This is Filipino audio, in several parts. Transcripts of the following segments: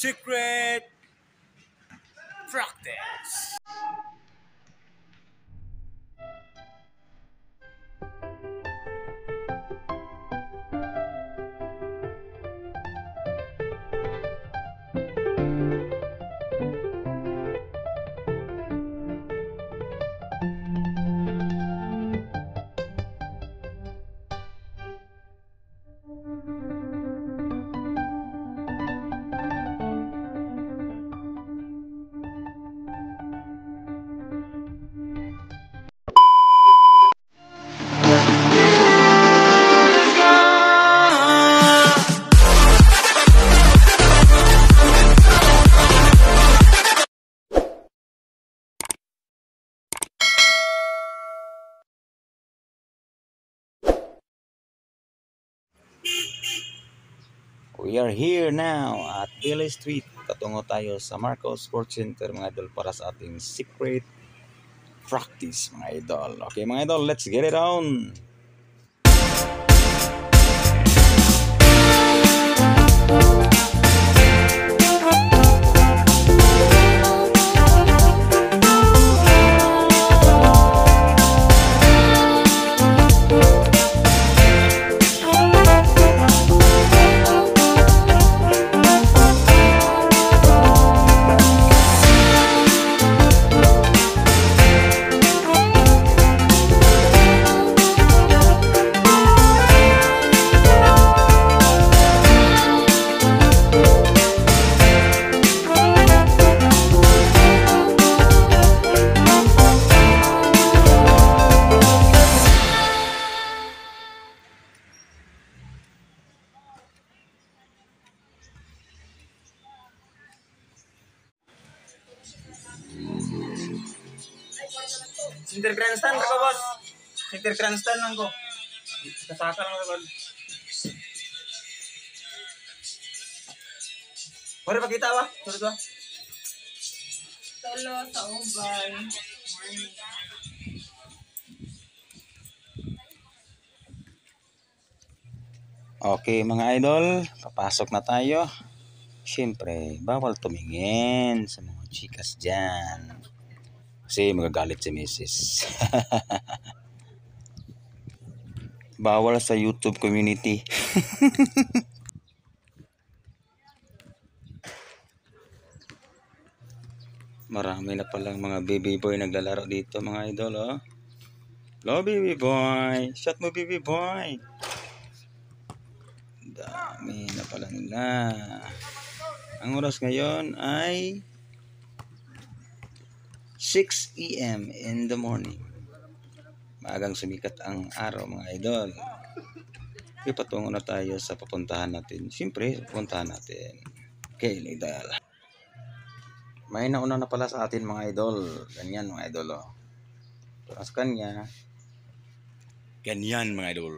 secret practice. We are here now at Billy Street. Katungo tayo sa Marcos Sports Center mga idol para sa ating secret practice mga idol. Okay mga idol, let's get it on! Center grandstand ka boss. Center grandstand lang ko. Kasaka lang ko. Wala pa kita ba? Tulad ba? Tolo sa uban. Okay mga idol, papasok na tayo. Siyempre, bawal tumingin sa mga chikas dyan. Kasi magagalit si Mrs. Bawal sa YouTube community. Marami na palang mga baby boy naglalaro dito mga idol, oh. Hello baby boy, shot mo baby boy. Dami na pala nila. Ang oras ngayon ay 6 AM in the morning. Maagang sumikat ang araw mga idol. Ipatungo na tayo sa papuntahan natin. Siyempre, papuntahan natin kay Lidal. May nauna na pala sa atin mga idol. Ganyan mga idol, oh. Tapos kanya. Ganyan mga idol.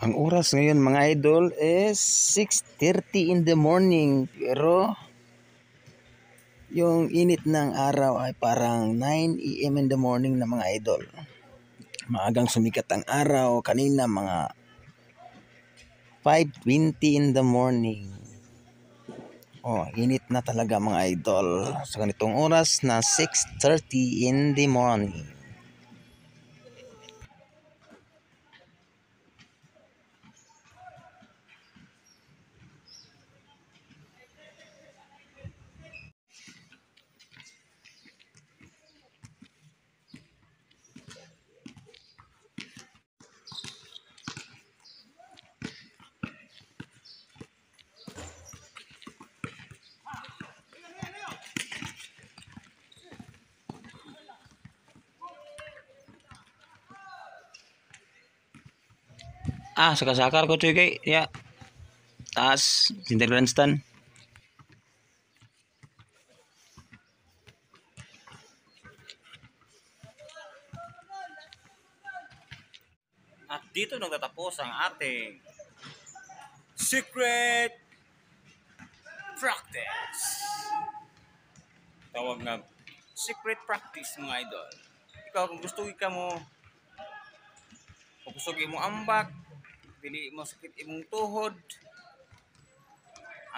Ang oras ngayon mga idol is 6:30 in the morning. Pero yung init ng araw ay parang 9 AM in the morning na mga idol. Maagang sumikat ang araw kanina mga 5:20 in the morning. Oh, init na talaga mga idol. Sa ganitong oras na 6:30 in the morning. Sakar ko cuy kay ya. Taas Cinder Grandstand. At dito nagtatapos ang ating secret practice. Tawag nga secret practice mga idol. Ikaw kung gusto ka mo, kung gusto mo ambak, dili mo sakit imong tuhod,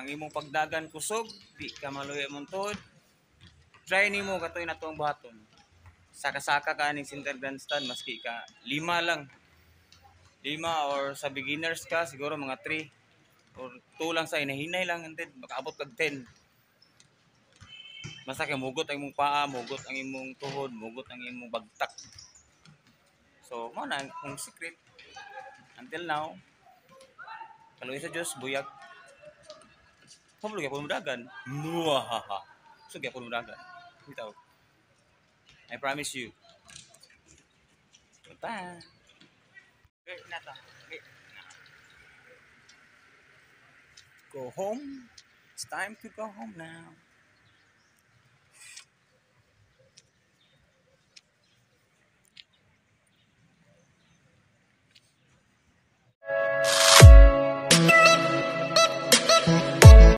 ang imong pagdagan kusog, di ka maluya imong tuhod, try nimo katoy na to ang buhaton. Saka-saka ka aning center grandstand, maski ka 5 lang. 5 or sa beginners ka, siguro mga 3 or 2 lang sa hinahinay lang, and then makaabot kag 10. Basta kay mugot ang imong paa, mugot ang imong tuhod, mugot ang imong bagtak. So, mo na ang secret. Until now, kaluoy sa Diyos, buyag. Pablo kaya pumudagan. Muahaha. So, kaya pumudagan. Bitaw. I promise you. Bye. Okay, nata. Okay. Go home. It's time to go home now.